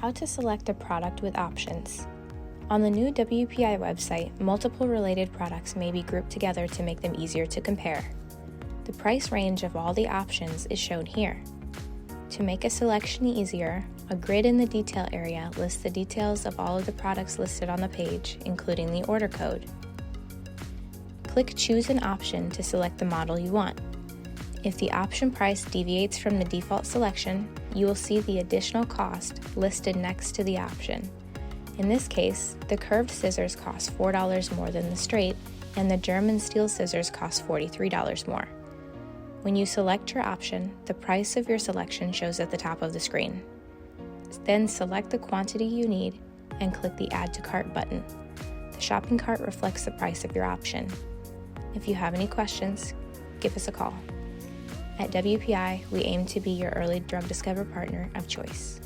How to select a product with options. On the new WPI website, multiple related products may be grouped together to make them easier to compare. The price range of all the options is shown here. To make a selection easier, a grid in the detail area lists the details of all of the products listed on the page, including the order code. Click Choose an option to select the model you want. If the option price deviates from the default selection, you will see the additional cost listed next to the option. In this case, the curved scissors cost $4 more than the straight, and the German steel scissors cost $43 more. When you select your option, the price of your selection shows at the top of the screen. Then select the quantity you need and click the Add to Cart button. The shopping cart reflects the price of your option. If you have any questions, give us a call. At WPI, we aim to be your early drug discovery partner of choice.